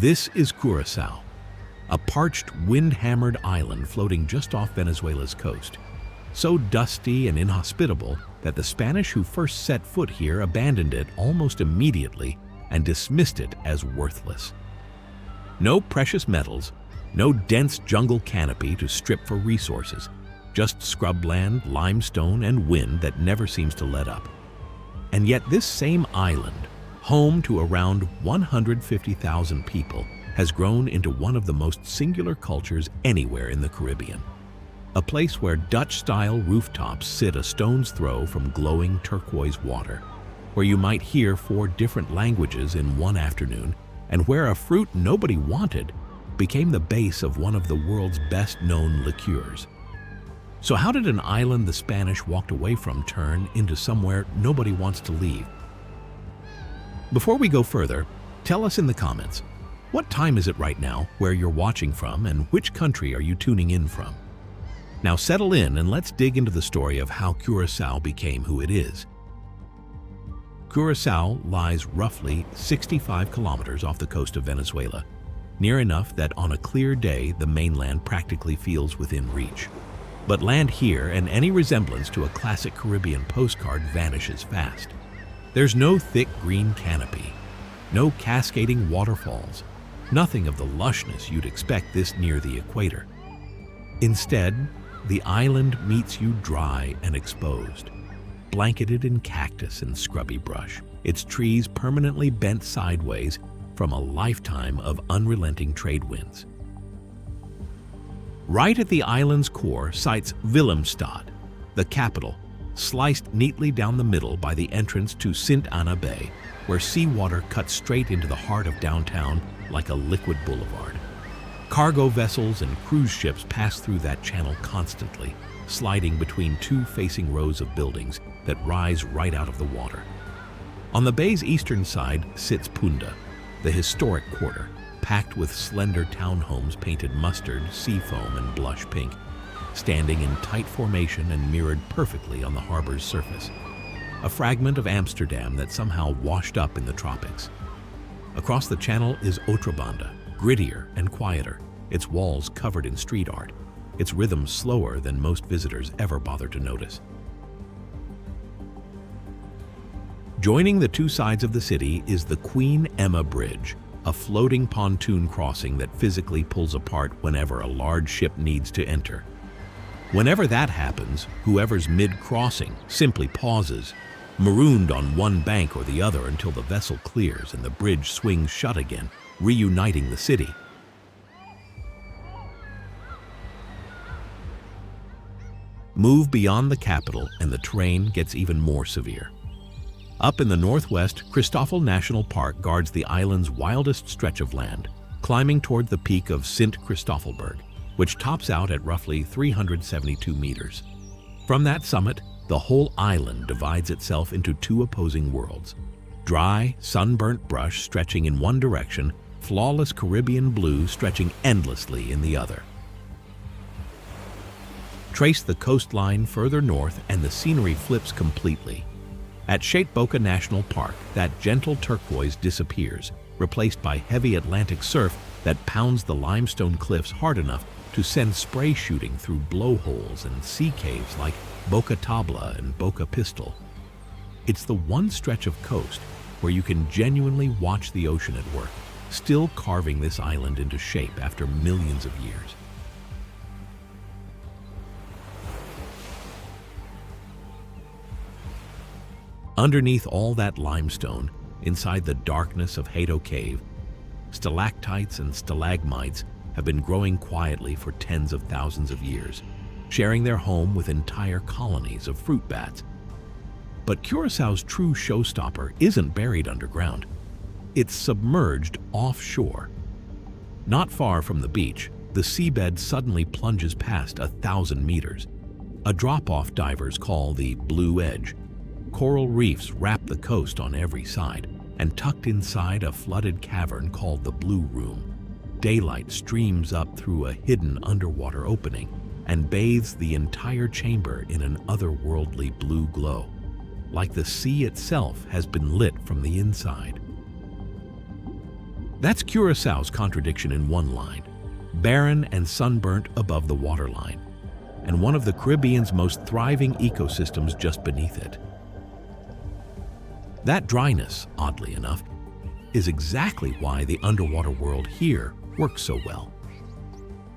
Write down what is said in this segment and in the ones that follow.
This is Curaçao, a parched, wind-hammered island floating just off Venezuela's coast. So dusty and inhospitable that the Spanish who first set foot here abandoned it almost immediately and dismissed it as worthless. No precious metals, no dense jungle canopy to strip for resources, just scrubland, limestone, and wind that never seems to let up. And yet this same island, home to around 150,000 people, has grown into one of the most singular cultures anywhere in the Caribbean. A place where Dutch-style rooftops sit a stone's throw from glowing turquoise water, where you might hear 4 different languages in one afternoon, and where a fruit nobody wanted became the base of one of the world's best-known liqueurs. So how did an island the Spanish walked away from turn into somewhere nobody wants to leave? Before we go further, tell us in the comments, what time is it right now, where you're watching from, and which country are you tuning in from? Now settle in and let's dig into the story of how Curaçao became who it is. Curaçao lies roughly 65 kilometers off the coast of Venezuela, near enough that on a clear day the mainland practically feels within reach. But land here and any resemblance to a classic Caribbean postcard vanishes fast. There's no thick green canopy, no cascading waterfalls, nothing of the lushness you'd expect this near the equator. Instead, the island meets you dry and exposed, blanketed in cactus and scrubby brush, its trees permanently bent sideways from a lifetime of unrelenting trade winds. Right at the island's core sites Willemstad, the capital, sliced neatly down the middle by the entrance to Sint Anna Bay, where seawater cuts straight into the heart of downtown like a liquid boulevard. Cargo vessels and cruise ships pass through that channel constantly, sliding between 2 facing rows of buildings that rise right out of the water. On the bay's eastern side sits Punta, the historic quarter, packed with slender townhomes painted mustard, seafoam, and blush pink, standing in tight formation and mirrored perfectly on the harbor's surface. A fragment of Amsterdam that somehow washed up in the tropics. Across the channel is Otrobanda, grittier and quieter, its walls covered in street art, its rhythm slower than most visitors ever bother to notice. Joining the 2 sides of the city is the Queen Emma Bridge, a floating pontoon crossing that physically pulls apart whenever a large ship needs to enter. Whenever that happens, whoever's mid-crossing simply pauses, marooned on one bank or the other until the vessel clears and the bridge swings shut again, reuniting the city. Move beyond the capital and the terrain gets even more severe. Up in the northwest, Christoffel National Park guards the island's wildest stretch of land, climbing toward the peak of Sint Christoffelberg, which tops out at roughly 372 meters. From that summit, the whole island divides itself into 2 opposing worlds. Dry, sunburnt brush stretching in one direction, flawless Caribbean blue stretching endlessly in the other. Trace the coastline further north and the scenery flips completely. At Boca National Park, that gentle turquoise disappears, replaced by heavy Atlantic surf that pounds the limestone cliffs hard enough to send spray shooting through blowholes and sea caves like Boca Tabla and Boca Pistol. It's the one stretch of coast where you can genuinely watch the ocean at work, still carving this island into shape after millions of years. Underneath all that limestone, inside the darkness of Hato Cave, stalactites and stalagmites have been growing quietly for tens of thousands of years, sharing their home with entire colonies of fruit bats. But Curaçao's true showstopper isn't buried underground. It's submerged offshore. Not far from the beach, the seabed suddenly plunges past 1,000 meters, a drop-off divers call the Blue Edge. Coral reefs wrap the coast on every side, and tucked inside a flooded cavern called the Blue Room, daylight streams up through a hidden underwater opening and bathes the entire chamber in an otherworldly blue glow, like the sea itself has been lit from the inside. That's Curaçao's contradiction in one line: barren and sunburnt above the waterline, and one of the Caribbean's most thriving ecosystems just beneath it. That dryness, oddly enough, is exactly why the underwater world here works so well.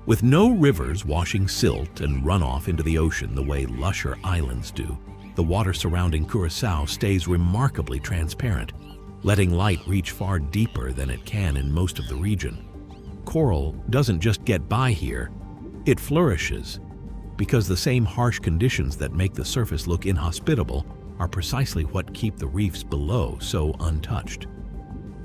With no rivers washing silt and runoff into the ocean the way lusher islands do, the water surrounding Curaçao stays remarkably transparent, letting light reach far deeper than it can in most of the region. Coral doesn't just get by here, it flourishes, because the same harsh conditions that make the surface look inhospitable are precisely what keep the reefs below so untouched.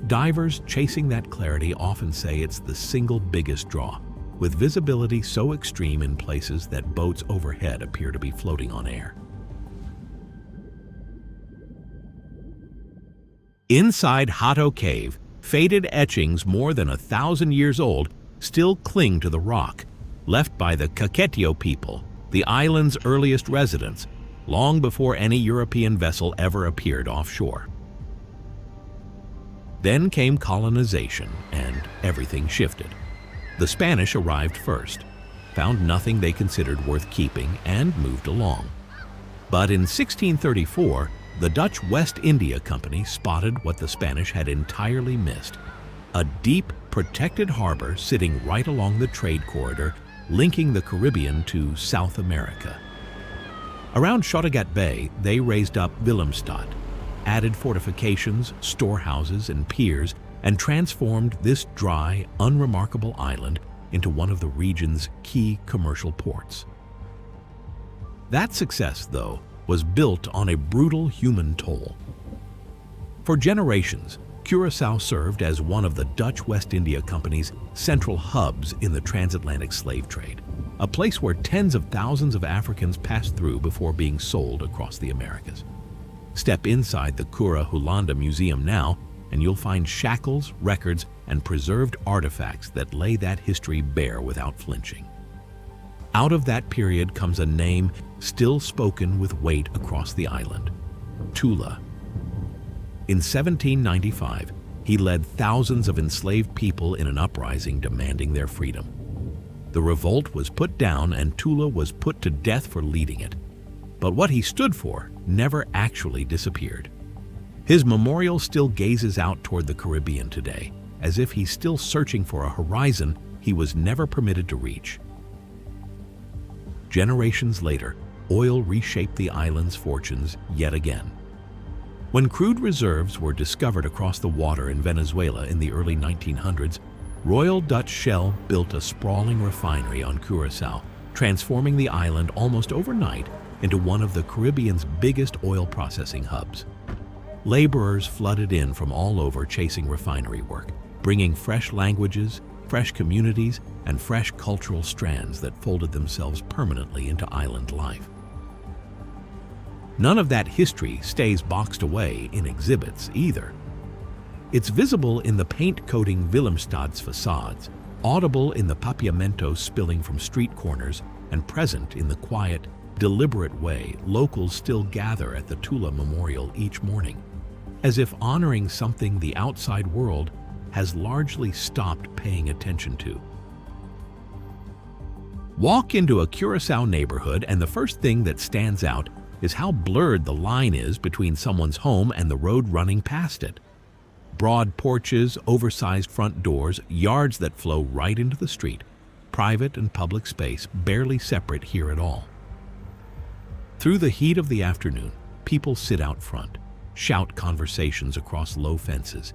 Divers chasing that clarity often say it's the single biggest draw, with visibility so extreme in places that boats overhead appear to be floating on air. Inside Hato Cave, faded etchings more than 1,000 years old still cling to the rock, left by the Caquetio people, the island's earliest residents, long before any European vessel ever appeared offshore. Then came colonization, and everything shifted. The Spanish arrived first, found nothing they considered worth keeping, and moved along. But in 1634, the Dutch West India Company spotted what the Spanish had entirely missed: a deep, protected harbor sitting right along the trade corridor linking the Caribbean to South America. Around Schottegat Bay, they raised up Willemstad, added fortifications, storehouses, and piers, and transformed this dry, unremarkable island into one of the region's key commercial ports. That success, though, was built on a brutal human toll. For generations, Curaçao served as one of the Dutch West India Company's central hubs in the transatlantic slave trade, a place where tens of thousands of Africans passed through before being sold across the Americas. Step inside the Cura Hollanda Museum now, and you'll find shackles, records, and preserved artifacts that lay that history bare without flinching. Out of that period comes a name still spoken with weight across the island: Tula. In 1795, he led thousands of enslaved people in an uprising demanding their freedom. The revolt was put down and Tula was put to death for leading it. But what he stood for never actually disappeared. His memorial still gazes out toward the Caribbean today, as if he's still searching for a horizon he was never permitted to reach. Generations later, oil reshaped the island's fortunes yet again. When crude reserves were discovered across the water in Venezuela in the early 1900s, Royal Dutch Shell built a sprawling refinery on Curaçao, transforming the island almost overnight into one of the Caribbean's biggest oil processing hubs. Laborers flooded in from all over chasing refinery work, bringing fresh languages, fresh communities, and fresh cultural strands that folded themselves permanently into island life. None of that history stays boxed away in exhibits either. It's visible in the paint coating Willemstad's facades, audible in the papiamento spilling from street corners, and present in the quiet, deliberate way locals still gather at the Tula Memorial each morning, as if honoring something the outside world has largely stopped paying attention to. Walk into a Curaçao neighborhood and the first thing that stands out is how blurred the line is between someone's home and the road running past it. Broad porches, oversized front doors, yards that flow right into the street, private and public space barely separate here at all. Through the heat of the afternoon, people sit out front, shout conversations across low fences,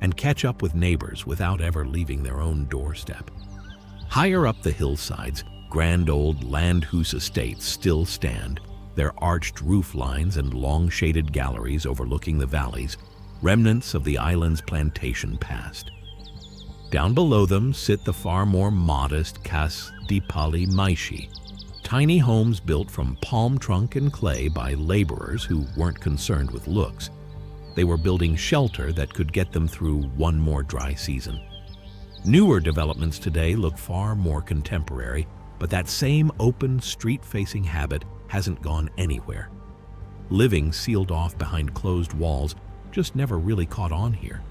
and catch up with neighbors without ever leaving their own doorstep. Higher up the hillsides, grand old land-house estates still stand, their arched roof lines and long shaded galleries overlooking the valleys, remnants of the island's plantation past. Down below them sit the far more modest Cas di Pali Maishi, tiny homes built from palm trunk and clay by laborers who weren't concerned with looks. They were building shelter that could get them through one more dry season. Newer developments today look far more contemporary, but that same open, street-facing habit hasn't gone anywhere. Living sealed off behind closed walls just never really caught on here.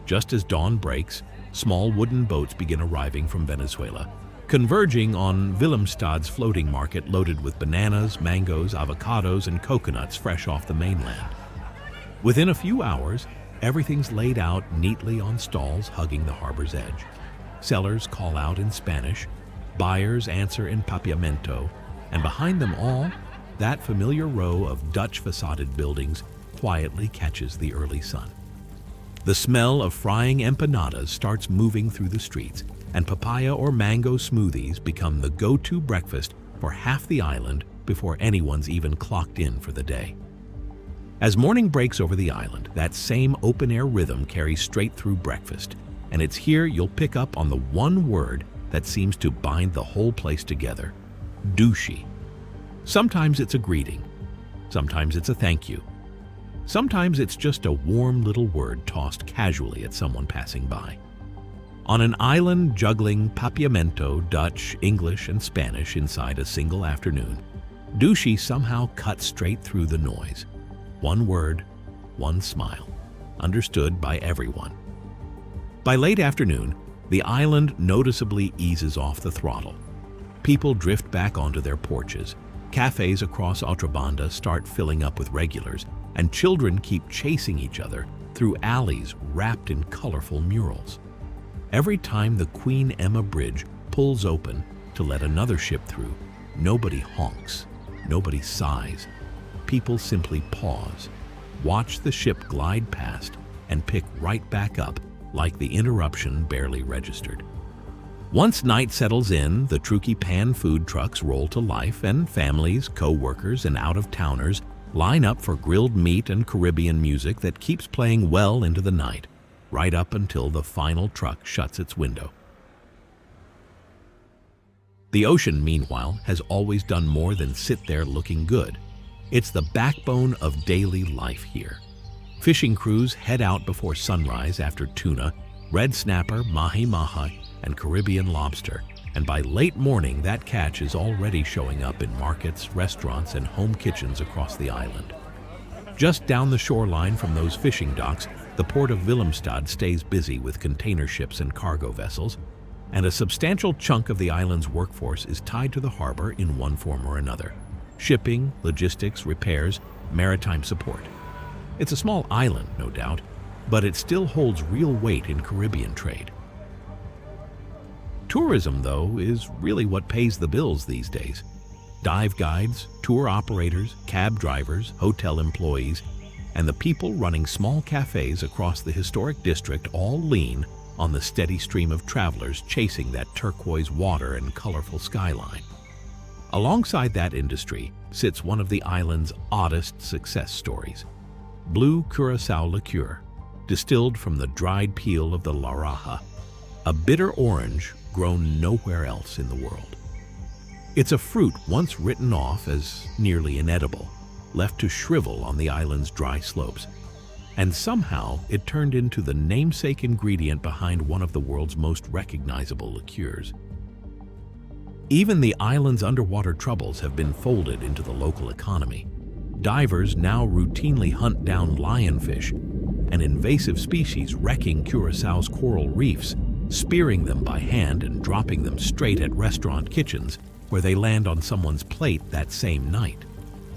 Just as dawn breaks, small wooden boats begin arriving from Venezuela, converging on Willemstad's floating market loaded with bananas, mangoes, avocados, and coconuts fresh off the mainland. Within a few hours, everything's laid out neatly on stalls hugging the harbor's edge. Sellers call out in Spanish, buyers answer in papiamento, and behind them all, that familiar row of Dutch facaded buildings quietly catches the early sun. The smell of frying empanadas starts moving through the streets, and papaya or mango smoothies become the go-to breakfast for half the island before anyone's even clocked in for the day. As morning breaks over the island, that same open-air rhythm carries straight through breakfast, and it's here you'll pick up on the one word that seems to bind the whole place together: douche. Sometimes it's a greeting, sometimes it's a thank you, sometimes it's just a warm little word tossed casually at someone passing by. On an island juggling papiamento, Dutch, English, and Spanish inside a single afternoon, douche somehow cuts straight through the noise. One word, one smile, understood by everyone. By late afternoon, the island noticeably eases off the throttle. People drift back onto their porches, cafes across Otrobanda start filling up with regulars, and children keep chasing each other through alleys wrapped in colorful murals. Every time the Queen Emma Bridge pulls open to let another ship through, nobody honks, nobody sighs. People simply pause, watch the ship glide past, and pick right back up like the interruption barely registered. Once night settles in, the Truckee Pan food trucks roll to life, and families, co-workers, and out-of-towners line up for grilled meat and Caribbean music that keeps playing well into the night, right up until the final truck shuts its window. The ocean, meanwhile, has always done more than sit there looking good. It's the backbone of daily life here. Fishing crews head out before sunrise after tuna, red snapper, mahi-mahi, and Caribbean lobster, and by late morning that catch is already showing up in markets, restaurants, and home kitchens across the island. Just down the shoreline from those fishing docks, the port of Willemstad stays busy with container ships and cargo vessels, and a substantial chunk of the island's workforce is tied to the harbor in one form or another: shipping, logistics, repairs, maritime support. It's a small island, no doubt, but it still holds real weight in Caribbean trade. Tourism, though, is really what pays the bills these days. Dive guides, tour operators, cab drivers, hotel employees, and the people running small cafes across the historic district all lean on the steady stream of travelers chasing that turquoise water and colorful skyline. Alongside that industry sits one of the island's oddest success stories: blue Curaçao liqueur, distilled from the dried peel of the laraja, a bitter orange grown nowhere else in the world. It's a fruit once written off as nearly inedible, left to shrivel on the island's dry slopes, and somehow it turned into the namesake ingredient behind one of the world's most recognizable liqueurs. Even the island's underwater troubles have been folded into the local economy. Divers now routinely hunt down lionfish, an invasive species wrecking Curaçao's coral reefs, spearing them by hand and dropping them straight at restaurant kitchens where they land on someone's plate that same night.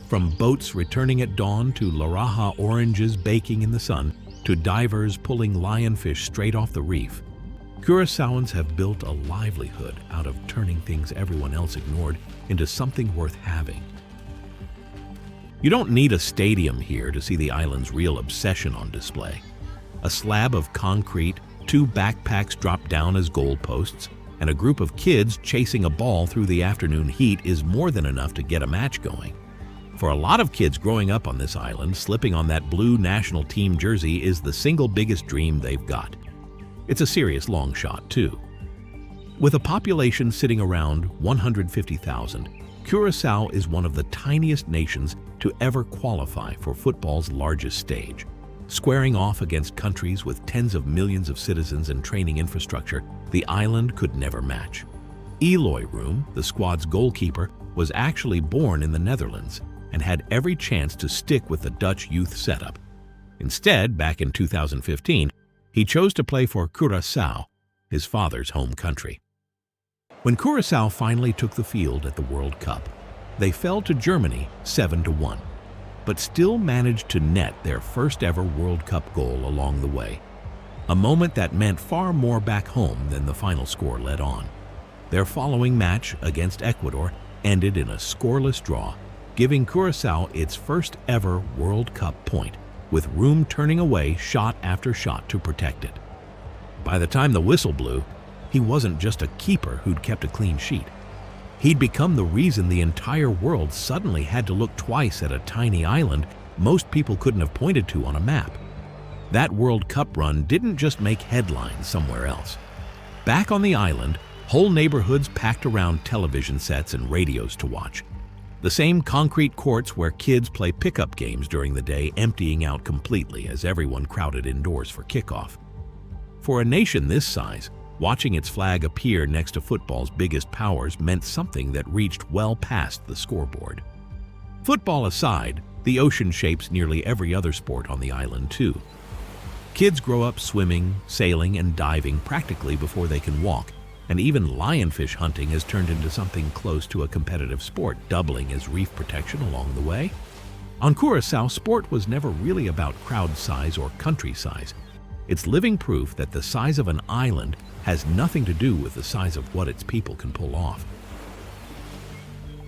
From boats returning at dawn to laraja oranges baking in the sun to divers pulling lionfish straight off the reef, Curaçaoans have built a livelihood out of turning things everyone else ignored into something worth having. You don't need a stadium here to see the island's real obsession on display. A slab of concrete, 2 backpacks dropped down as goalposts, and a group of kids chasing a ball through the afternoon heat is more than enough to get a match going. For a lot of kids growing up on this island, slipping on that blue national team jersey is the single biggest dream they've got. It's a serious long shot, too. With a population sitting around 150,000, Curaçao is one of the tiniest nations to ever qualify for football's largest stage, squaring off against countries with tens of millions of citizens and training infrastructure the island could never match. Eloy Room, the squad's goalkeeper, was actually born in the Netherlands and had every chance to stick with the Dutch youth setup. Instead, back in 2015, He chose to play for Curaçao, his father's home country. When Curaçao finally took the field at the World Cup, they fell to Germany 7-1, but still managed to net their first ever World Cup goal along the way, a moment that meant far more back home than the final score led on. Their following match against Ecuador ended in a scoreless draw, giving Curaçao its first ever World Cup point, with Room turning away shot after shot to protect it. By the time the whistle blew, he wasn't just a keeper who'd kept a clean sheet. He'd become the reason the entire world suddenly had to look twice at a tiny island most people couldn't have pointed to on a map. That World Cup run didn't just make headlines somewhere else. Back on the island, whole neighborhoods packed around television sets and radios to watch. The same concrete courts where kids play pickup games during the day emptying out completely as everyone crowded indoors for kickoff. For a nation this size, watching its flag appear next to football's biggest powers meant something that reached well past the scoreboard. Football aside, the ocean shapes nearly every other sport on the island too. Kids grow up swimming, sailing, and diving practically before they can walk, and even lionfish hunting has turned into something close to a competitive sport, doubling as reef protection along the way. On Curaçao, sport was never really about crowd size or country size. It's living proof that the size of an island has nothing to do with the size of what its people can pull off.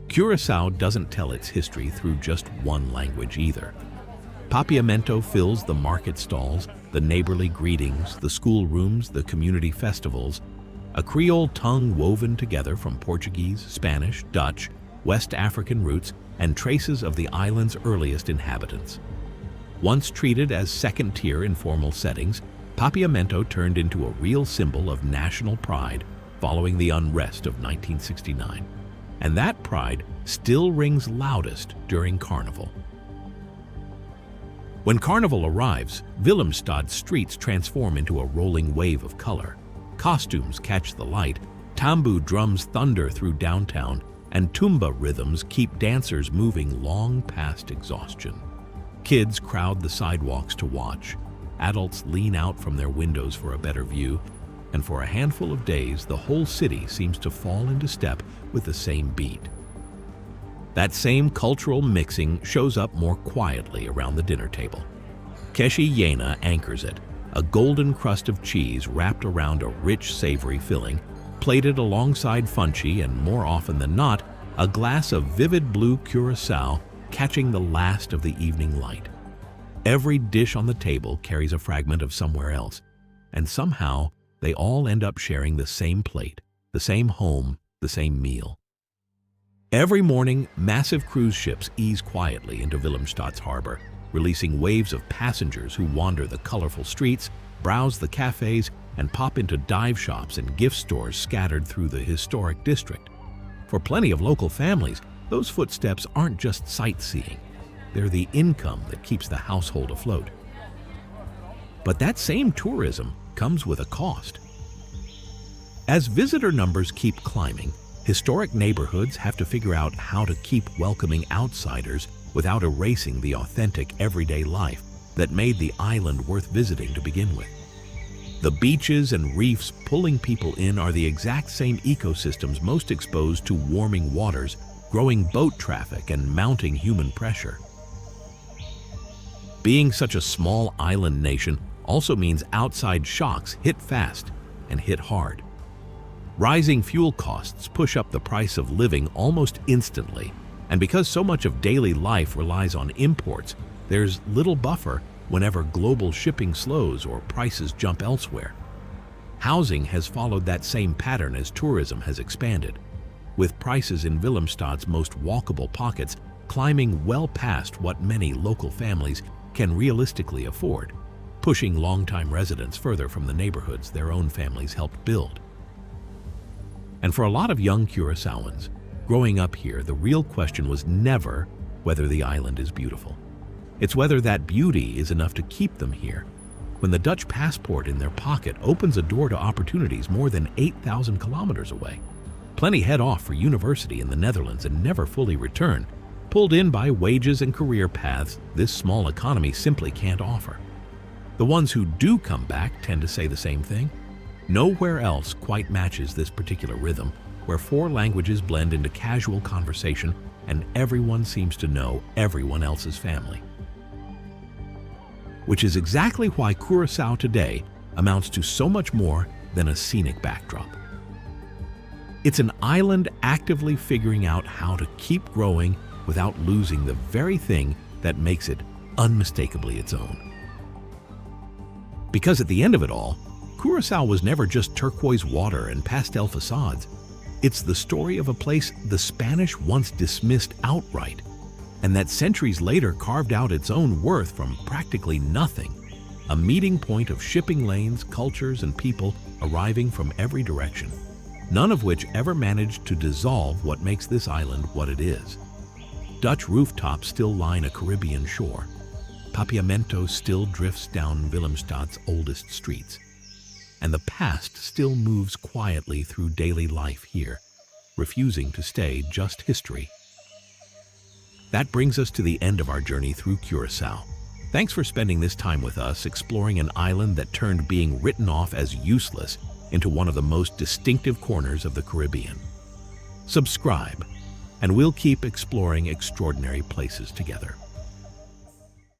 Curaçao doesn't tell its history through just one language either. Papiamento fills the market stalls, the neighborly greetings, the schoolrooms, the community festivals, a Creole tongue woven together from Portuguese, Spanish, Dutch, West African roots, and traces of the island's earliest inhabitants. Once treated as second-tier in formal settings, Papiamento turned into a real symbol of national pride following the unrest of 1969. And that pride still rings loudest during Carnival. When Carnival arrives, Willemstad's streets transform into a rolling wave of color. Costumes catch the light, tambu drums thunder through downtown, and tumba rhythms keep dancers moving long past exhaustion. Kids crowd the sidewalks to watch. Adults lean out from their windows for a better view, and for a handful of days, the whole city seems to fall into step with the same beat. That same cultural mixing shows up more quietly around the dinner table. Keshi Yena anchors it, a golden crust of cheese wrapped around a rich, savory filling, plated alongside funchi and, more often than not, a glass of vivid blue Curaçao catching the last of the evening light. Every dish on the table carries a fragment of somewhere else, and somehow they all end up sharing the same plate, the same home, the same meal. Every morning, massive cruise ships ease quietly into Willemstad's harbor, releasing waves of passengers who wander the colorful streets, browse the cafes, and pop into dive shops and gift stores scattered through the historic district. For plenty of local families, those footsteps aren't just sightseeing. They're the income that keeps the household afloat. But that same tourism comes with a cost. As visitor numbers keep climbing, historic neighborhoods have to figure out how to keep welcoming outsiders without erasing the authentic everyday life that made the island worth visiting to begin with. The beaches and reefs pulling people in are the exact same ecosystems most exposed to warming waters, growing boat traffic, and mounting human pressure. Being such a small island nation also means outside shocks hit fast and hit hard. Rising fuel costs push up the price of living almost instantly, and because so much of daily life relies on imports, there's little buffer whenever global shipping slows or prices jump elsewhere. Housing has followed that same pattern as tourism has expanded, with prices in Willemstad's most walkable pockets climbing well past what many local families can realistically afford, pushing longtime residents further from the neighborhoods their own families helped build. And for a lot of young Curaçaoans, growing up here, the real question was never whether the island is beautiful. It's whether that beauty is enough to keep them here. When the Dutch passport in their pocket opens a door to opportunities more than 8,000 kilometers away. Plenty head off for university in the Netherlands and never fully return, pulled in by wages and career paths this small economy simply can't offer. The ones who do come back tend to say the same thing. Nowhere else quite matches this particular rhythm, where four languages blend into casual conversation and everyone seems to know everyone else's family. Which is exactly why Curaçao today amounts to so much more than a scenic backdrop. It's an island actively figuring out how to keep growing without losing the very thing that makes it unmistakably its own. Because at the end of it all, Curaçao was never just turquoise water and pastel facades. It's the story of a place the Spanish once dismissed outright, and that centuries later carved out its own worth from practically nothing, a meeting point of shipping lanes, cultures, and people arriving from every direction, none of which ever managed to dissolve what makes this island what it is. Dutch rooftops still line a Caribbean shore. Papiamento still drifts down Willemstad's oldest streets. And the past still moves quietly through daily life here, refusing to stay just history. That brings us to the end of our journey through Curaçao. Thanks for spending this time with us exploring an island that turned being written off as useless into one of the most distinctive corners of the Caribbean. Subscribe, and we'll keep exploring extraordinary places together.